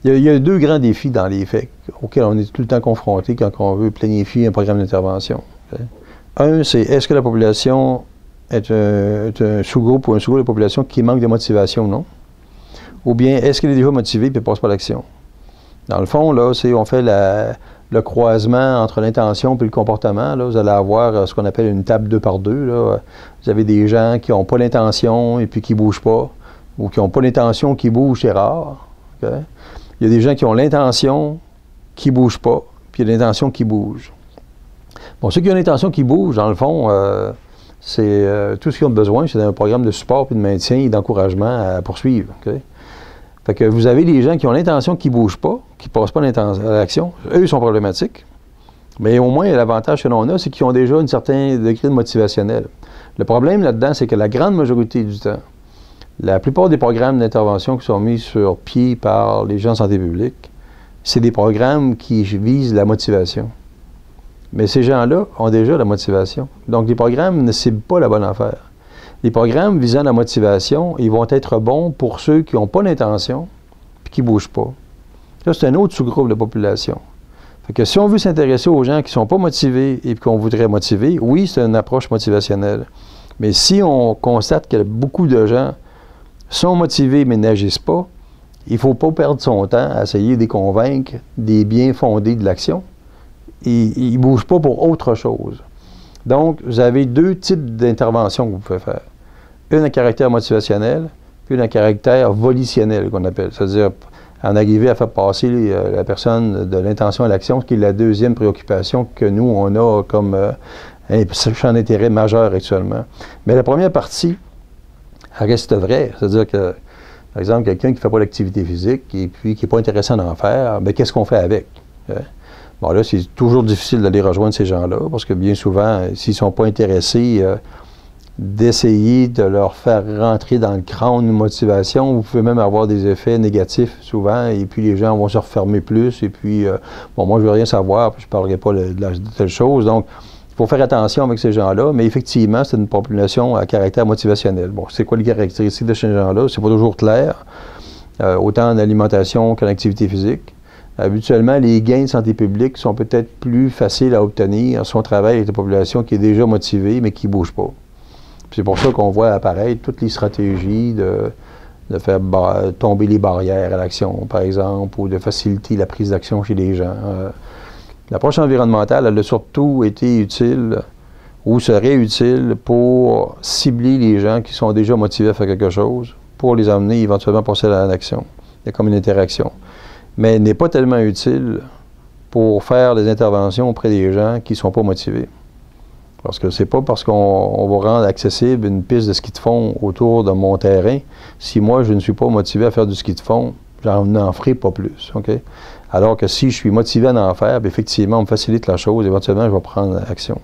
Il y a deux grands défis dans les faits auxquels on est tout le temps confronté quand on veut planifier un programme d'intervention. Okay? Un, c'est est-ce que la population est un sous-groupe ou un sous-groupe de la population qui manque de motivation ou non? Ou bien est-ce qu'elle est déjà motivée et ne passe pas à l'action? Dans le fond, là, on fait le croisement entre l'intention et le comportement. Là, vous allez avoir ce qu'on appelle une table 2 par 2. Là. Vous avez des gens qui n'ont pas l'intention et puis qui ne bougent pas, ou qui n'ont pas l'intention qui bougent, c'est rare. Okay? Il y a des gens qui ont l'intention qui ne bougent pas, puis il y a l'intention qui bouge. Bon, ceux qui ont l'intention qui bougent, dans le fond, c'est tout ce qu'ils ont besoin, c'est un programme de support, puis de maintien et d'encouragement à poursuivre. Okay? Fait que vous avez des gens qui ont l'intention qui ne bougent pas, qui ne passent pas à l'action. Eux, ils sont problématiques. Mais au moins, l'avantage que l'on a, c'est qu'ils ont déjà un certain degré de motivationnel. Le problème là-dedans, c'est que la grande majorité du temps, la plupart des programmes d'intervention qui sont mis sur pied par les gens en santé publique, c'est des programmes qui visent la motivation. Mais ces gens-là ont déjà la motivation. Donc, les programmes ne ciblent pas la bonne affaire. Les programmes visant la motivation, ils vont être bons pour ceux qui n'ont pas l'intention et qui ne bougent pas. Là, c'est un autre sous-groupe de population. Fait que si on veut s'intéresser aux gens qui ne sont pas motivés et qu'on voudrait motiver, oui, c'est une approche motivationnelle. Mais si on constate que beaucoup de gens sont motivés mais n'agissent pas, il ne faut pas perdre son temps à essayer de les convaincre des biens fondés de l'action. Ils ne bougent pas pour autre chose. Donc, vous avez deux types d'interventions que vous pouvez faire. Une à caractère motivationnel, puis une à caractère volitionnel, qu'on appelle. C'est-à-dire, en arriver à faire passer la personne de l'intention à l'action, ce qui est la deuxième préoccupation que nous, on a comme un champ d'intérêt majeur actuellement. Mais la première partie, elle reste vraie. C'est-à-dire que, par exemple, quelqu'un qui ne fait pas d'activité physique et puis qui n'est pas intéressant d'en faire, bien, qu'est-ce qu'on fait avec? Bon, là, c'est toujours difficile d'aller rejoindre ces gens-là, parce que bien souvent, s'ils ne sont pas intéressés, d'essayer de leur faire rentrer dans le crâne une motivation, vous pouvez même avoir des effets négatifs souvent, et puis les gens vont se refermer plus, et puis, bon, moi, je ne veux rien savoir, puis je ne parlerai pas de telle chose. Donc, il faut faire attention avec ces gens-là, mais effectivement, c'est une population à caractère motivationnel. Bon, c'est quoi les caractéristiques de ces gens-là? C'est pas toujours clair, autant en alimentation qu'en activité physique. Habituellement, les gains de santé publique sont peut-être plus faciles à obtenir si on travaille avec une population qui est déjà motivée, mais qui ne bouge pas. C'est pour ça qu'on voit apparaître toutes les stratégies de faire tomber les barrières à l'action, par exemple, ou de faciliter la prise d'action chez les gens. L'approche environnementale, elle a surtout été utile ou serait utile pour cibler les gens qui sont déjà motivés à faire quelque chose, pour les amener éventuellement à passer à l'action. Il y a comme une interaction. Mais elle n'est pas tellement utile pour faire des interventions auprès des gens qui ne sont pas motivés. Parce que c'est pas parce qu'on va rendre accessible une piste de ski de fond autour de mon terrain, si moi je ne suis pas motivé à faire du ski de fond, j'en ferai pas plus. Okay? Alors que si je suis motivé à en faire, bien, effectivement, on me facilite la chose, éventuellement je vais prendre action.